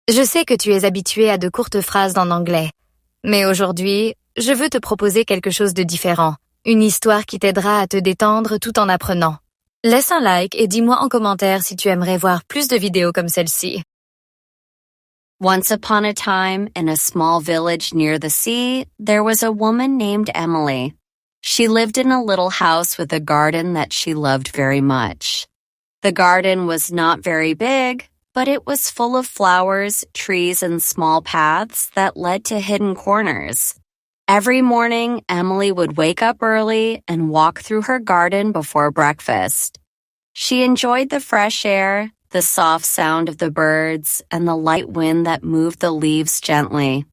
Je sais que tu es habitué à de courtes phrases en anglais, mais aujourd'hui, je veux te proposer quelque chose de différent, une histoire qui t'aidera à te détendre tout en apprenant. Laisse un like et dis-moi en commentaire si tu aimerais voir plus de vidéos comme celle-ci. Once upon a time, in a small village near the sea, there was a woman named Emily. She lived in a little house with a garden that she loved very much. The garden was not very big, but it was full of flowers, trees, and small paths that led to hidden corners. Every morning, Emily would wake up early and walk through her garden before breakfast. She enjoyed the fresh air, the soft sound of the birds, and the light wind that moved the leaves gently.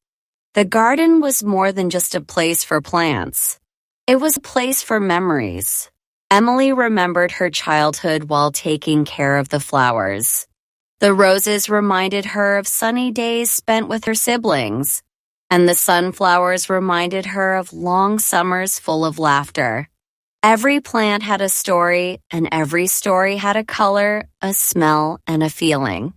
The garden was more than just a place for plants. It was a place for memories. Emily remembered her childhood while taking care of the flowers. The roses reminded her of sunny days spent with her siblings, and the sunflowers reminded her of long summers full of laughter. Every plant had a story, and every story had a color, a smell, and a feeling.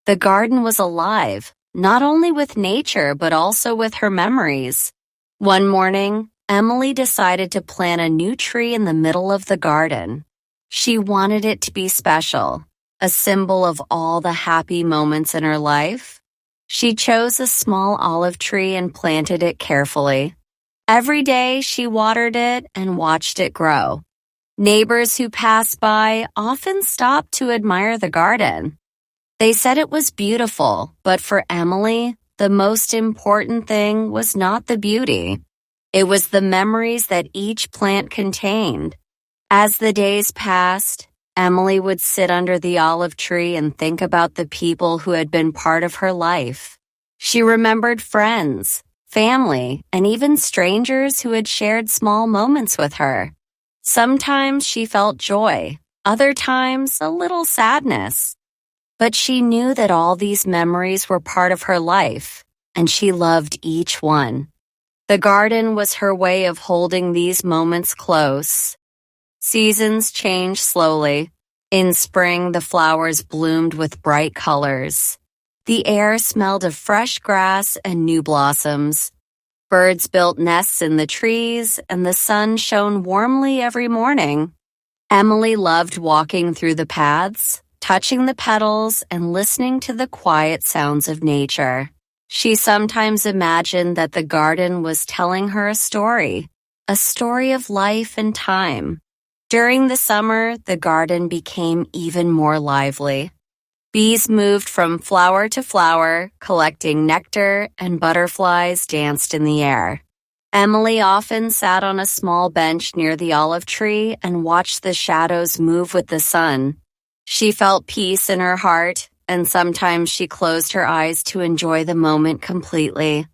The garden was alive, not only with nature but also with her memories. One morning, Emily decided to plant a new tree in the middle of the garden. She wanted it to be special, a symbol of all the happy moments in her life. She chose a small olive tree and planted it carefully. Every day she watered it and watched it grow. Neighbors who passed by often stopped to admire the garden. They said it was beautiful, but for Emily, the most important thing was not the beauty. It was the memories that each plant contained. As the days passed, Emily would sit under the olive tree and think about the people who had been part of her life. She remembered friends, family, and even strangers who had shared small moments with her. Sometimes she felt joy, other times a little sadness. But she knew that all these memories were part of her life, and she loved each one. The garden was her way of holding these moments close. Seasons changed slowly. In spring, the flowers bloomed with bright colors. The air smelled of fresh grass and new blossoms. Birds built nests in the trees, and the sun shone warmly every morning. Emily loved walking through the paths, touching the petals, and listening to the quiet sounds of nature. She sometimes imagined that the garden was telling her a story of life and time. During the summer, the garden became even more lively. Bees moved from flower to flower, collecting nectar, and butterflies danced in the air. Emily often sat on a small bench near the olive tree and watched the shadows move with the sun. She felt peace in her heart, and sometimes she closed her eyes to enjoy the moment completely.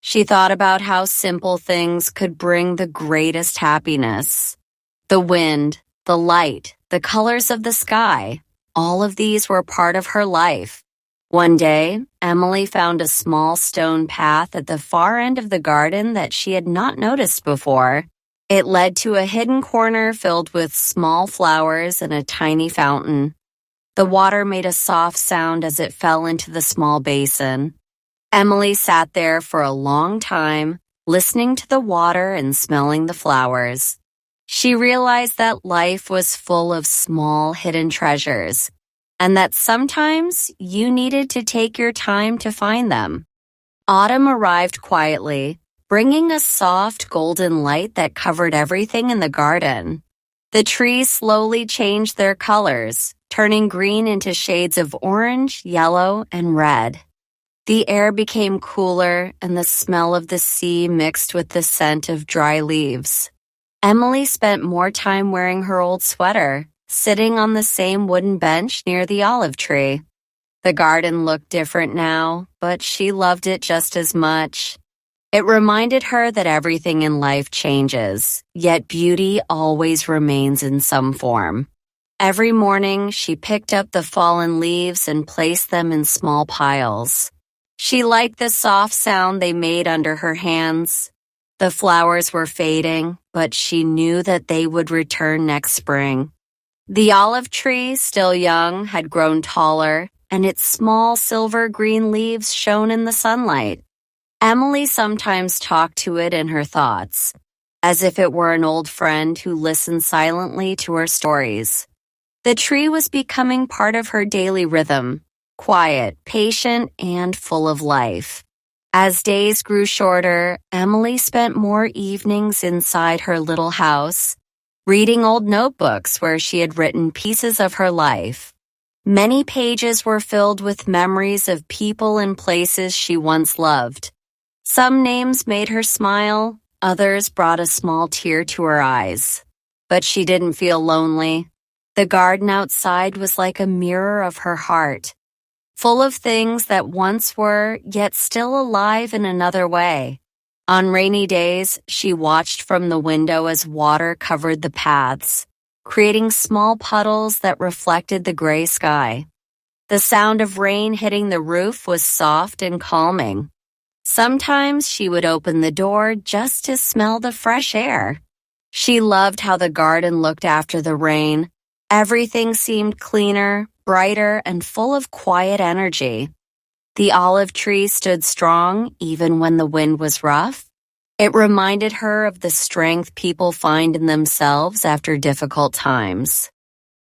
She thought about how simple things could bring the greatest happiness. The wind, the light, the colors of the sky, all of these were part of her life. One day, Emily found a small stone path at the far end of the garden that she had not noticed before. It led to a hidden corner filled with small flowers and a tiny fountain. The water made a soft sound as it fell into the small basin. Emily sat there for a long time, listening to the water and smelling the flowers. She realized that life was full of small hidden treasures, and that sometimes you needed to take your time to find them. Autumn arrived quietly, bringing a soft golden light that covered everything in the garden. The trees slowly changed their colors, turning green into shades of orange, yellow, and red. The air became cooler, and the smell of the sea mixed with the scent of dry leaves. Emily spent more time wearing her old sweater, sitting on the same wooden bench near the olive tree. The garden looked different now, but she loved it just as much. It reminded her that everything in life changes, yet beauty always remains in some form. Every morning, she picked up the fallen leaves and placed them in small piles. She liked the soft sound they made under her hands. The flowers were fading, but she knew that they would return next spring. The olive tree, still young, had grown taller, and its small silver-green leaves shone in the sunlight. Emily sometimes talked to it in her thoughts, as if it were an old friend who listened silently to her stories. The tree was becoming part of her daily rhythm, quiet, patient, and full of life. As days grew shorter, Emily spent more evenings inside her little house, reading old notebooks where she had written pieces of her life. Many pages were filled with memories of people and places she once loved. Some names made her smile, others brought a small tear to her eyes. But she didn't feel lonely. The garden outside was like a mirror of her heart, full of things that once were, yet still alive in another way. On rainy days, she watched from the window as water covered the paths, creating small puddles that reflected the gray sky. The sound of rain hitting the roof was soft and calming. Sometimes she would open the door just to smell the fresh air. She loved how the garden looked after the rain. Everything seemed cleaner, brighter, and full of quiet energy. The olive tree stood strong even when the wind was rough. It reminded her of the strength people find in themselves after difficult times.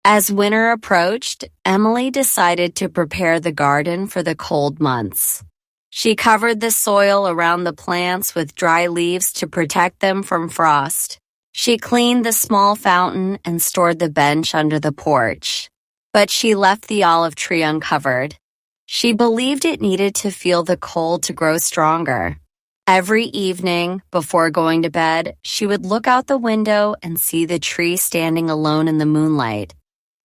As winter approached, Emily decided to prepare the garden for the cold months. She covered the soil around the plants with dry leaves to protect them from frost. She cleaned the small fountain and stored the bench under the porch. But she left the olive tree uncovered. She believed it needed to feel the cold to grow stronger. Every evening, before going to bed, she would look out the window and see the tree standing alone in the moonlight.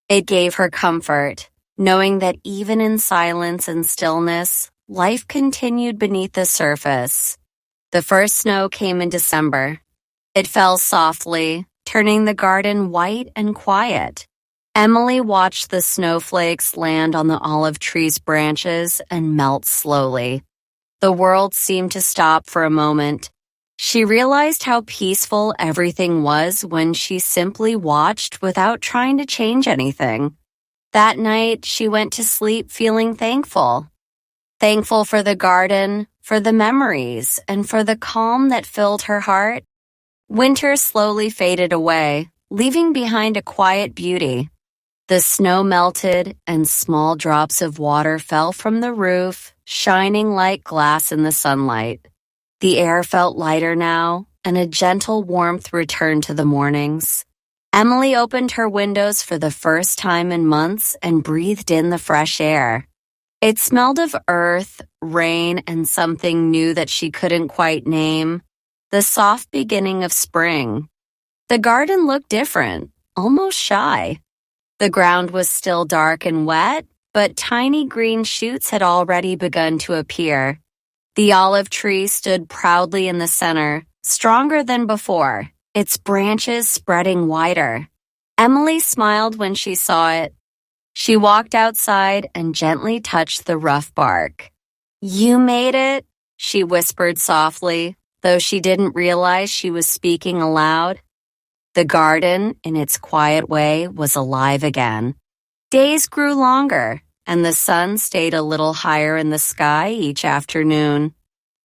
It gave her comfort, knowing that even in silence and stillness, life continued beneath the surface. The first snow came in December. It fell softly, turning the garden white and quiet. Emily watched the snowflakes land on the olive tree's branches and melt slowly. The world seemed to stop for a moment. She realized how peaceful everything was when she simply watched without trying to change anything. That night, she went to sleep feeling thankful. Thankful for the garden, for the memories, and for the calm that filled her heart. Winter slowly faded away, leaving behind a quiet beauty. The snow melted, and small drops of water fell from the roof, shining like glass in the sunlight. The air felt lighter now, and a gentle warmth returned to the mornings. Emily opened her windows for the first time in months and breathed in the fresh air. It smelled of earth, rain, and something new that she couldn't quite name, the soft beginning of spring. The garden looked different, almost shy. The ground was still dark and wet, but tiny green shoots had already begun to appear. The olive tree stood proudly in the center, stronger than before, its branches spreading wider. Emily smiled when she saw it. She walked outside and gently touched the rough bark. "You made it," she whispered softly, though she didn't realize she was speaking aloud. The garden, in its quiet way, was alive again. Days grew longer, and the sun stayed a little higher in the sky each afternoon.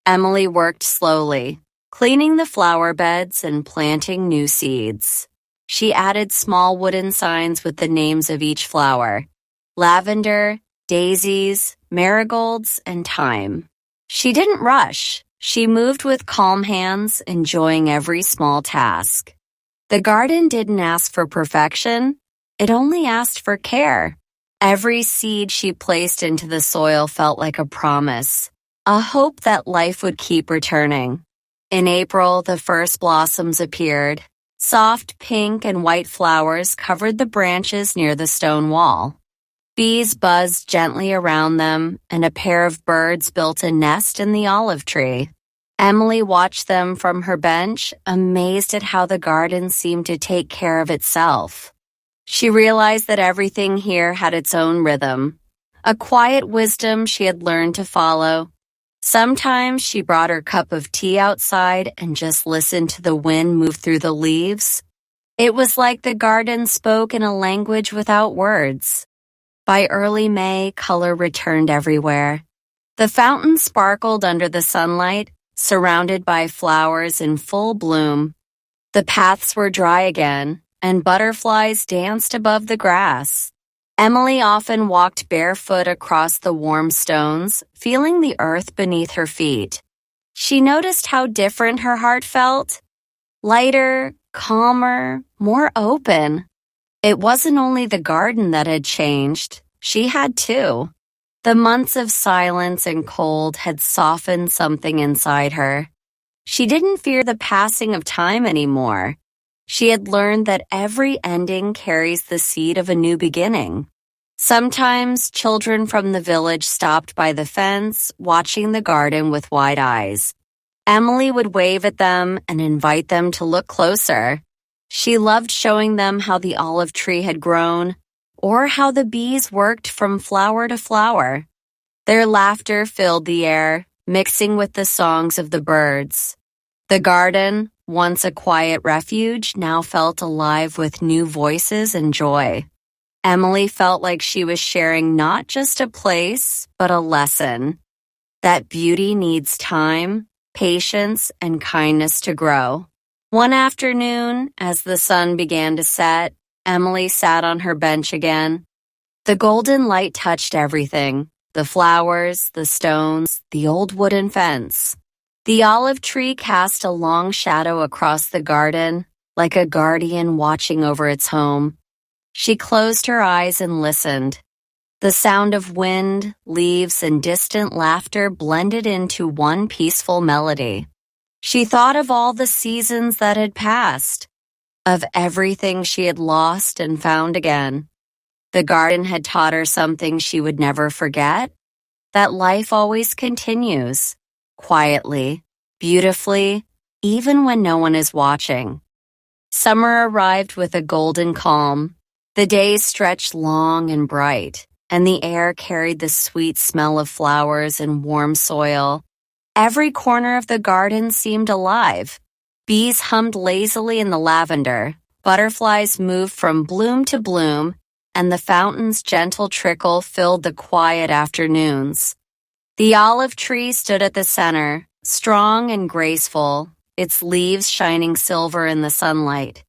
Emily worked slowly, cleaning the flower beds and planting new seeds. She added small wooden signs with the names of each flower: lavender, daisies, marigolds, and thyme. She didn't rush. She moved with calm hands, enjoying every small task. The garden didn't ask for perfection. It only asked for care. Every seed she placed into the soil felt like a promise, a hope that life would keep returning. In April, the first blossoms appeared. Soft pink and white flowers covered the branches near the stone wall. Bees buzzed gently around them, and a pair of birds built a nest in the olive tree. Emily watched them from her bench, amazed at how the garden seemed to take care of itself. She realized that everything here had its own rhythm, a quiet wisdom she had learned to follow. Sometimes she brought her cup of tea outside and just listened to the wind move through the leaves. It was like the garden spoke in a language without words. By early May, color returned everywhere. The fountain sparkled under the sunlight, surrounded by flowers in full bloom. The paths were dry again, and butterflies danced above the grass. Emily often walked barefoot across the warm stones, feeling the earth beneath her feet. She noticed how different her heart felt. Lighter, calmer, more open. It wasn't only the garden that had changed. She had too. The months of silence and cold had softened something inside her. She didn't fear the passing of time anymore. She had learned that every ending carries the seed of a new beginning. Sometimes children from the village stopped by the fence, watching the garden with wide eyes. Emily would wave at them and invite them to look closer. She loved showing them how the olive tree had grown, or how the bees worked from flower to flower. Their laughter filled the air, mixing with the songs of the birds. The garden, once a quiet refuge, now felt alive with new voices and joy. Emily felt like she was sharing not just a place, but a lesson. That beauty needs time, patience, and kindness to grow. One afternoon, as the sun began to set, Emily sat on her bench again. The golden light touched everything, the flowers, the stones, the old wooden fence. The olive tree cast a long shadow across the garden, like a guardian watching over its home. She closed her eyes and listened. The sound of wind, leaves, and distant laughter blended into one peaceful melody. She thought of all the seasons that had passed, of everything she had lost and found again. The garden had taught her something she would never forget, that life always continues, quietly, beautifully, even when no one is watching. Summer arrived with a golden calm. The days stretched long and bright, and the air carried the sweet smell of flowers and warm soil. Every corner of the garden seemed alive. Bees hummed lazily in the lavender, butterflies moved from bloom to bloom, and the fountain's gentle trickle filled the quiet afternoons. The olive tree stood at the center, strong and graceful, its leaves shining silver in the sunlight.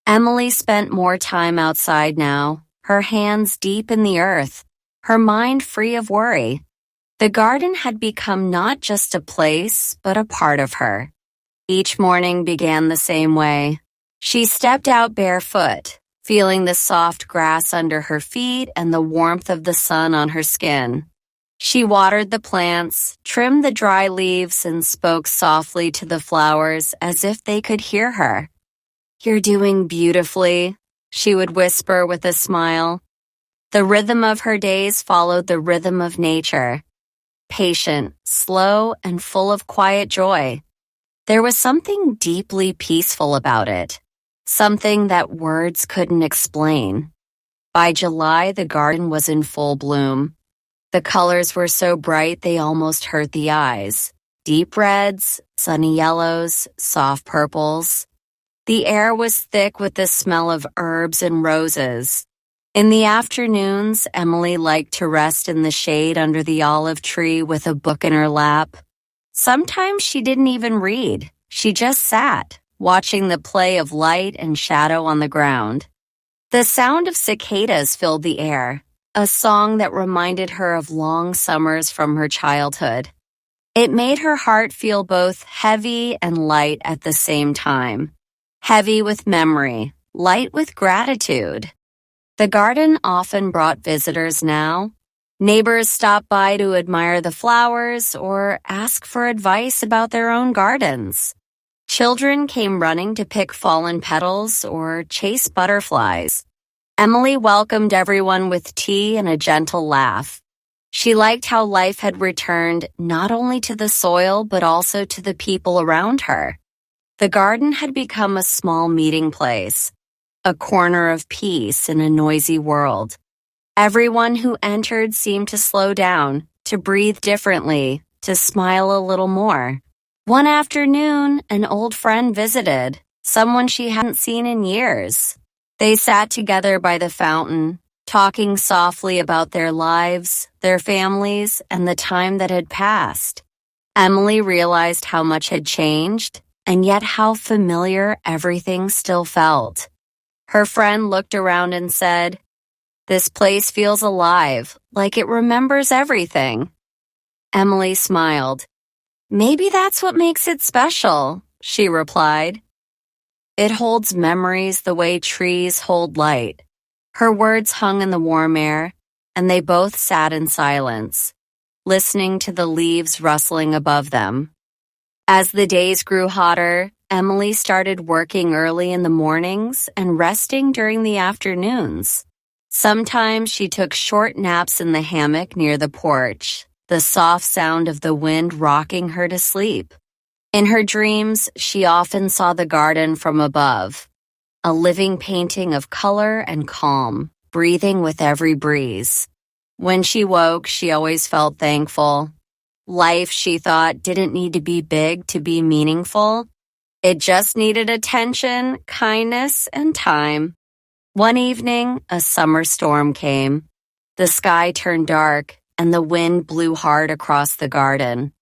Emily spent more time outside now, her hands deep in the earth, her mind free of worry. The garden had become not just a place, but a part of her. Each morning began the same way. She stepped out barefoot, feeling the soft grass under her feet and the warmth of the sun on her skin. She watered the plants, trimmed the dry leaves, and spoke softly to the flowers as if they could hear her. "You're doing beautifully," she would whisper with a smile. The rhythm of her days followed the rhythm of nature. Patient, slow, and full of quiet joy. There was something deeply peaceful about it, something that words couldn't explain. By July, the garden was in full bloom. The colors were so bright they almost hurt the eyes. Deep reds, sunny yellows, soft purples. The air was thick with the smell of herbs and roses. In the afternoons, Emily liked to rest in the shade under the olive tree with a book in her lap. Sometimes she didn't even read. She just sat, watching the play of light and shadow on the ground. The sound of cicadas filled the air, a song that reminded her of long summers from her childhood. It made her heart feel both heavy and light at the same time. Heavy with memory, light with gratitude. The garden often brought visitors now. Neighbors stopped by to admire the flowers or ask for advice about their own gardens. Children came running to pick fallen petals or chase butterflies. Emily welcomed everyone with tea and a gentle laugh. She liked how life had returned not only to the soil but also to the people around her. The garden had become a small meeting place, a corner of peace in a noisy world. Everyone who entered seemed to slow down, to breathe differently, to smile a little more. One afternoon, an old friend visited, someone she hadn't seen in years. They sat together by the fountain, talking softly about their lives, their families, and the time that had passed. Emily realized how much had changed, and yet how familiar everything still felt. Her friend looked around and said, "This place feels alive, like it remembers everything." Emily smiled. "Maybe that's what makes it special," she replied. "It holds memories the way trees hold light." Her words hung in the warm air, and they both sat in silence, listening to the leaves rustling above them. As the days grew hotter, Emily started working early in the mornings and resting during the afternoons. Sometimes she took short naps in the hammock near the porch, the soft sound of the wind rocking her to sleep. In her dreams, she often saw the garden from above, a living painting of color and calm, breathing with every breeze. When she woke, she always felt thankful. Life, she thought, didn't need to be big to be meaningful. It just needed attention, kindness, and time. One evening, a summer storm came. The sky turned dark, and the wind blew hard across the garden.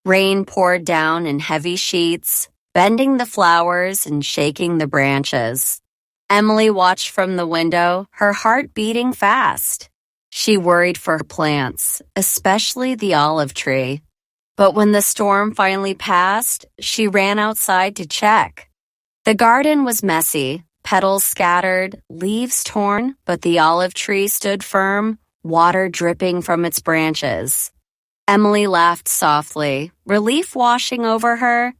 Rain poured down in heavy sheets, bending the flowers and shaking the branches. Emily watched from the window, her heart beating fast. She worried for her plants, especially the olive tree. But when the storm finally passed, she ran outside to check. The garden was messy, petals scattered, leaves torn, but the olive tree stood firm, water dripping from its branches. Emily laughed softly, relief washing over her.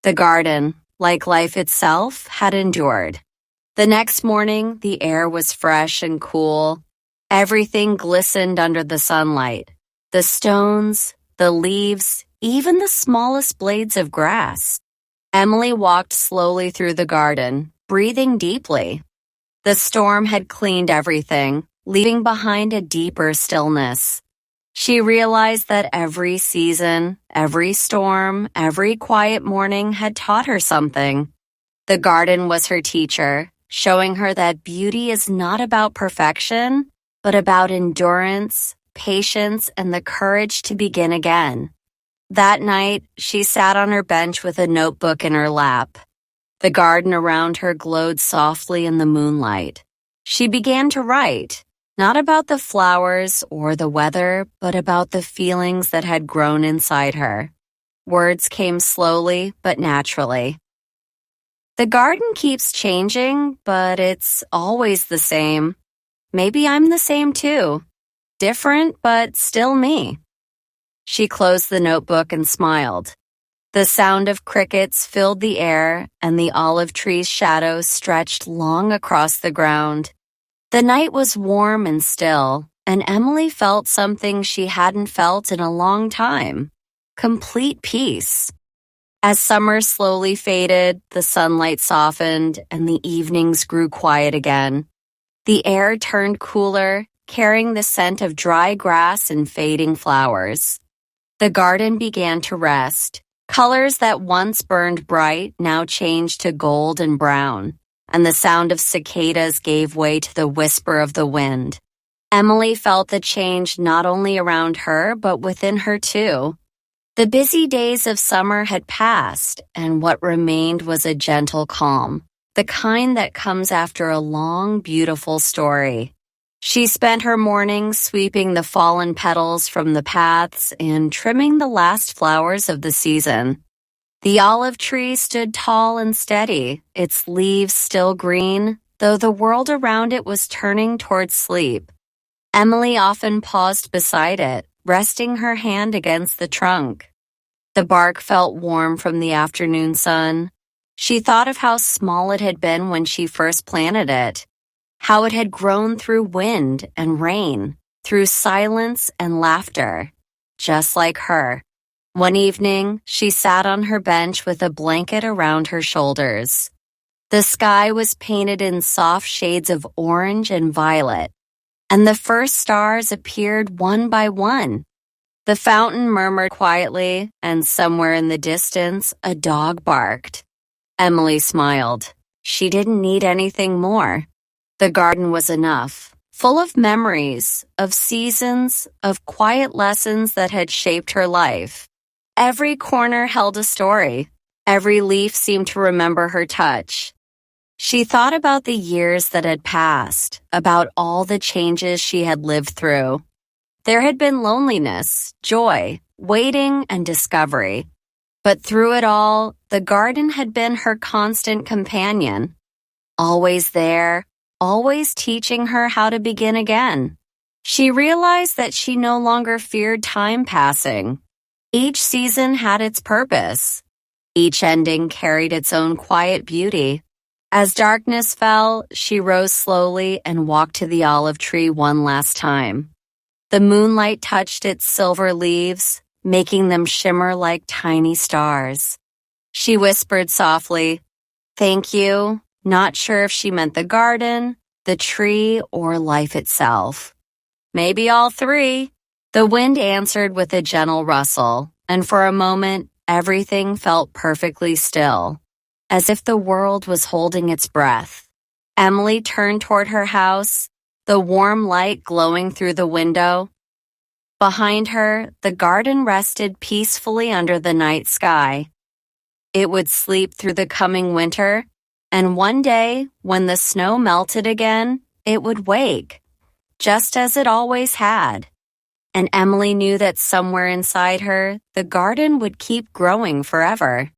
The garden, like life itself, had endured. The next morning, the air was fresh and cool. Everything glistened under the sunlight. The stones, the leaves, even the smallest blades of grass. Emily walked slowly through the garden, breathing deeply. The storm had cleaned everything, leaving behind a deeper stillness. She realized that every season, every storm, every quiet morning had taught her something. The garden was her teacher, showing her that beauty is not about perfection, but about endurance, patience, and the courage to begin again. That night, she sat on her bench with a notebook in her lap. The garden around her glowed softly in the moonlight. She began to write, not about the flowers or the weather, but about the feelings that had grown inside her. Words came slowly but naturally. The garden keeps changing, but it's always the same. Maybe I'm the same too. Different, but still me. She closed the notebook and smiled. The sound of crickets filled the air, and the olive tree's shadow stretched long across the ground. The night was warm and still, and Emily felt something she hadn't felt in a long time. Complete peace. As summer slowly faded, the sunlight softened, and the evenings grew quiet again. The air turned cooler, carrying the scent of dry grass and fading flowers. The garden began to rest. Colors that once burned bright now changed to gold and brown, and the sound of cicadas gave way to the whisper of the wind. Emily felt the change not only around her, but within her too. The busy days of summer had passed, and what remained was a gentle calm, the kind that comes after a long, beautiful story. She spent her mornings sweeping the fallen petals from the paths and trimming the last flowers of the season. The olive tree stood tall and steady, its leaves still green, though the world around it was turning towards sleep. Emily often paused beside it, resting her hand against the trunk. The bark felt warm from the afternoon sun. She thought of how small it had been when she first planted it, how it had grown through wind and rain, through silence and laughter, just like her. One evening, she sat on her bench with a blanket around her shoulders. The sky was painted in soft shades of orange and violet, and the first stars appeared one by one. The fountain murmured quietly, and somewhere in the distance, a dog barked. Emily smiled. She didn't need anything more. The garden was enough, full of memories, of seasons, of quiet lessons that had shaped her life. Every corner held a story. Every leaf seemed to remember her touch. She thought about the years that had passed, about all the changes she had lived through. There had been loneliness, joy, waiting, and discovery. But through it all, the garden had been her constant companion. Always there, always teaching her how to begin again. She realized that she no longer feared time passing. Each season had its purpose. Each ending carried its own quiet beauty. As darkness fell, she rose slowly and walked to the olive tree one last time. The moonlight touched its silver leaves, making them shimmer like tiny stars. She whispered softly, "Thank you," not sure if she meant the garden, the tree, or life itself. Maybe all three. The wind answered with a gentle rustle, and for a moment, everything felt perfectly still, as if the world was holding its breath. Emily turned toward her house, the warm light glowing through the window. Behind her, the garden rested peacefully under the night sky. It would sleep through the coming winter, and one day, when the snow melted again, it would wake, just as it always had. And Emily knew that somewhere inside her, the garden would keep growing forever.